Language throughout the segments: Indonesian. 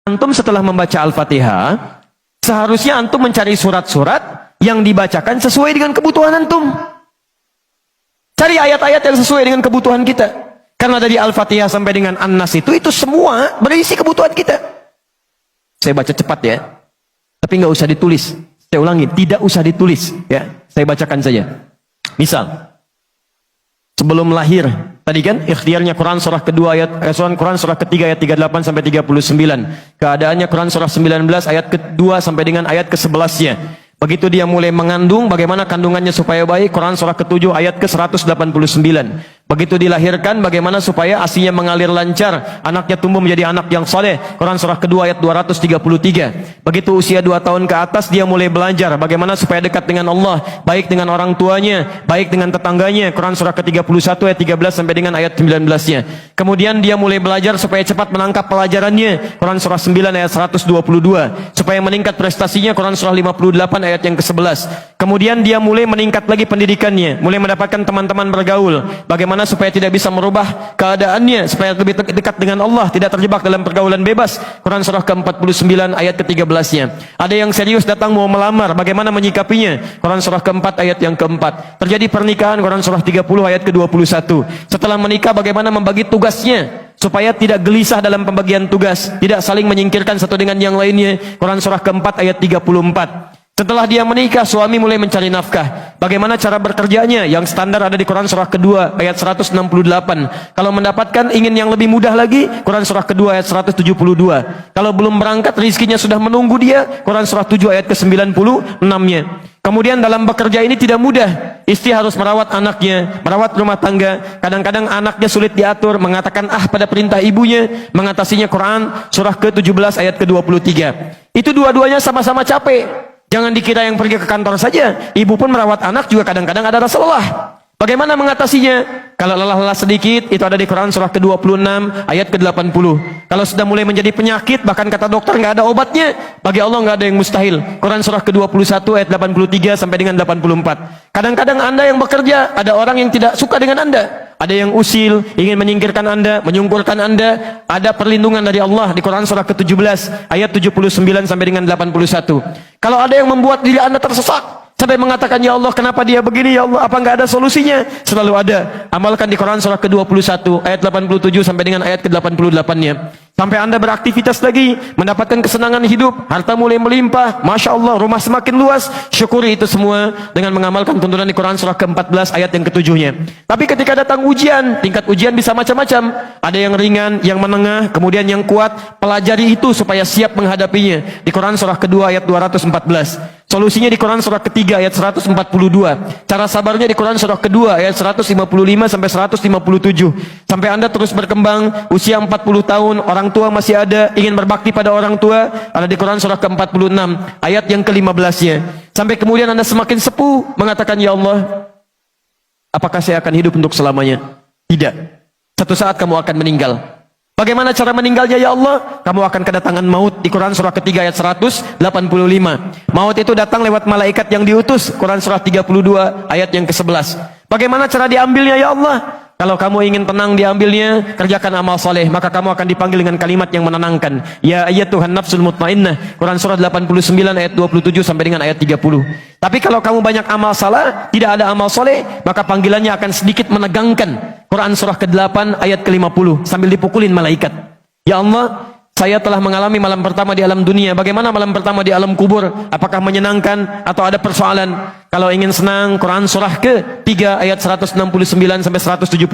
Antum setelah membaca Al-Fatihah, seharusnya antum mencari surat-surat yang dibacakan sesuai dengan kebutuhan antum. Cari ayat-ayat yang sesuai dengan kebutuhan kita. Karena dari Al-Fatihah sampai dengan An-Nas itu semua berisi kebutuhan kita. Saya baca cepat ya. Tapi nggak usah ditulis. Saya ulangi, tidak usah ditulis ya. Saya bacakan saja. Misal, sebelum lahir, tadi kan ikhtiarnya Quran surah kedua Quran surah ketiga ayat 38 sampai 39. Keadaannya Quran surah 19 ayat kedua sampai dengan ayat ke-11-nya. Begitu dia mulai mengandung, bagaimana kandungannya supaya baik, Quran surah ke-7 ayat ke-189. Begitu dilahirkan, bagaimana supaya ASI-nya mengalir lancar, anaknya tumbuh menjadi anak yang saleh, Quran surah kedua ayat 233. Begitu usia 2 tahun ke atas, dia mulai belajar bagaimana supaya dekat dengan Allah, baik dengan orang tuanya, baik dengan tetangganya, Quran surah ke-31 ayat 13 sampai dengan ayat 19-nya. Kemudian dia mulai belajar supaya cepat menangkap pelajarannya, Quran surah 9 ayat 122. Supaya meningkat prestasinya, Quran surah 58 ayat yang ke-11. Kemudian dia mulai meningkat lagi pendidikannya, mulai mendapatkan teman-teman bergaul, bagaimana supaya tidak bisa merubah keadaannya, supaya lebih dekat dengan Allah, tidak terjebak dalam pergaulan bebas, Quran surah ke-49 ayat ke-13-nya. Ada yang serius datang mau melamar, bagaimana menyikapinya, Quran surah ke-4 ayat yang ke-4. Terjadi pernikahan, Quran surah 30 ayat ke-21. Setelah menikah, bagaimana membagi tugasnya supaya tidak gelisah dalam pembagian tugas, tidak saling menyingkirkan satu dengan yang lainnya, Quran surah ke-4 ayat 34. Setelah dia menikah, suami mulai mencari nafkah. Bagaimana cara bekerjanya? Yang standar ada di Quran surah kedua ayat 168. Kalau mendapatkan ingin yang lebih mudah lagi, Quran surah kedua ayat 172. Kalau belum berangkat, rizkinya sudah menunggu dia, Quran surah 7 ayat ke-96-nya. Kemudian dalam bekerja ini tidak mudah. Istri harus merawat anaknya, merawat rumah tangga. Kadang-kadang anaknya sulit diatur, mengatakan pada perintah ibunya, mengatasinya Quran surah ke-17 ayat ke-23. Itu dua-duanya sama-sama capek. Jangan dikira yang pergi ke kantor saja. Ibu pun merawat anak juga kadang-kadang ada rasa lelah. Bagaimana mengatasinya? Kalau lelah-lelah sedikit, itu ada di Quran surah ke-26 ayat ke-80. Kalau sudah mulai menjadi penyakit, bahkan kata dokter nggak ada obatnya, bagi Allah nggak ada yang mustahil. Quran surah ke-21 ayat 83 sampai dengan 84. Kadang-kadang Anda yang bekerja, ada orang yang tidak suka dengan Anda. Ada yang usil, ingin menyingkirkan Anda, menyungkurkan Anda. Ada perlindungan dari Allah di Quran surah ke-17 ayat 79 sampai dengan 81. Kalau ada yang membuat diri Anda tersesat sampai mengatakan, ya Allah kenapa dia begini, ya Allah apa nggak ada solusinya, selalu ada. Amalkan di Quran surah ke-21 ayat 87 sampai dengan ayat ke-88-nya. Sampai Anda beraktivitas lagi, mendapatkan kesenangan hidup, harta mulai melimpah, Masya Allah, rumah semakin luas, syukuri itu semua dengan mengamalkan tuntunan di Quran surah ke-14 ayat yang ke-7-nya. Tapi ketika datang ujian, tingkat ujian bisa macam-macam. Ada yang ringan, yang menengah, kemudian yang kuat. Pelajari itu supaya siap menghadapinya. Di Quran surah kedua ayat 214. Solusinya di Quran surah ketiga ayat 142. Cara sabarnya di Quran surah kedua ayat 155 sampai 157. Sampai Anda terus berkembang, usia 40 tahun, orang tua masih ada, ingin berbakti pada orang tua, ada di Quran surah ke-46 ayat yang ke-15-nya. Sampai kemudian Anda semakin sepuh, mengatakan, ya Allah, apakah saya akan hidup untuk selamanya? Tidak. Satu saat kamu akan meninggal. Bagaimana cara meninggalnya, ya Allah? Kamu akan kedatangan maut di Quran surah ketiga ayat 185. Maut itu datang lewat malaikat yang diutus, Quran surah 32 ayat yang ke-11. Bagaimana cara diambilnya, ya Allah? Kalau kamu ingin tenang diambilnya, kerjakan amal soleh, maka kamu akan dipanggil dengan kalimat yang menenangkan. Ya ayyatuhan nafsul mutmainnah, Quran surah 89 ayat 27 sampai dengan ayat 30. Tapi kalau kamu banyak amal salah, tidak ada amal soleh, maka panggilannya akan sedikit menegangkan. Quran surah ke-8 ayat ke-50 sambil dipukulin malaikat. Ya Allah, saya telah mengalami malam pertama di alam dunia. Bagaimana malam pertama di alam kubur? Apakah menyenangkan atau ada persoalan? Kalau ingin senang, Quran surah ke-3 ayat 169 sampai 172.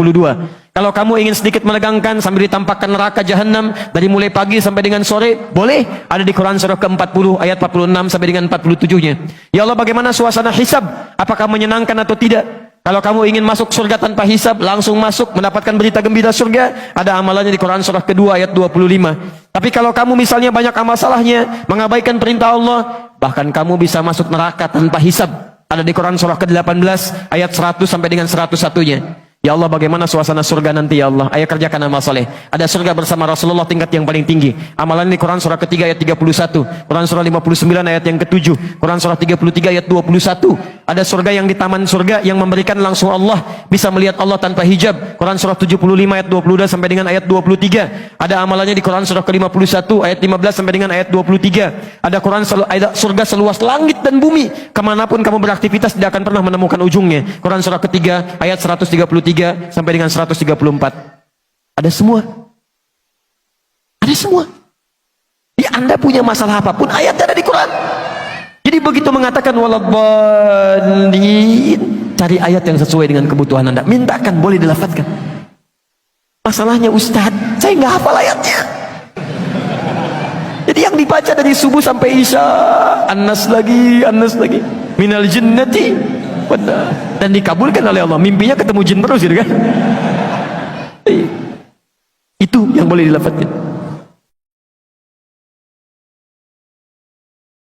Kalau kamu ingin sedikit menegangkan sambil ditampakkan neraka jahanam dari mulai pagi sampai dengan sore, boleh, ada di Quran surah ke-40 ayat 46 sampai dengan 47-nya. Ya Allah, bagaimana suasana hisab? Apakah menyenangkan atau tidak? Kalau kamu ingin masuk surga tanpa hisab, langsung masuk, mendapatkan berita gembira surga, ada amalannya di Quran surah kedua ayat 25. Tapi kalau kamu misalnya banyak amal salahnya, mengabaikan perintah Allah, bahkan kamu bisa masuk neraka tanpa hisab. Ada di Quran surah ke-18 ayat 100 sampai dengan 101-nya. Ya Allah, bagaimana suasana surga nanti ya Allah? Ayo kerjakan amal soleh. Ada surga bersama Rasulullah tingkat yang paling tinggi. Amalan ini Quran surah ketiga ayat 31, Quran surah 59 ayat yang ke-7, Quran surah 33 ayat 21. Ada surga yang di taman surga yang memberikan langsung Allah, bisa melihat Allah tanpa hijab. Quran surah 75 ayat 22 sampai dengan ayat 23. Ada amalannya di Quran surah ke-51 ayat 15 sampai dengan ayat 23. Ada ada surga seluas langit dan bumi. Kemanapun kamu beraktivitas tidak akan pernah menemukan ujungnya. Quran surah ketiga ayat 133 sampai dengan 134. Ada semua. Ada semua. Ya, Anda punya masalah apapun, ayatnya ada di Quran. Jadi begitu mengatakan waladhdallin, cari ayat yang sesuai dengan kebutuhan Anda. Mintakan, boleh dilafadzkan. Masalahnya Ustaz, saya nggak hafal ayatnya. Jadi yang dibaca dari subuh sampai isya, An-Nas lagi, minal jinnati, dan dikabulkan oleh Allah. Mimpinya ketemu jin terus gitu kan. Itu yang boleh dilafadzkan.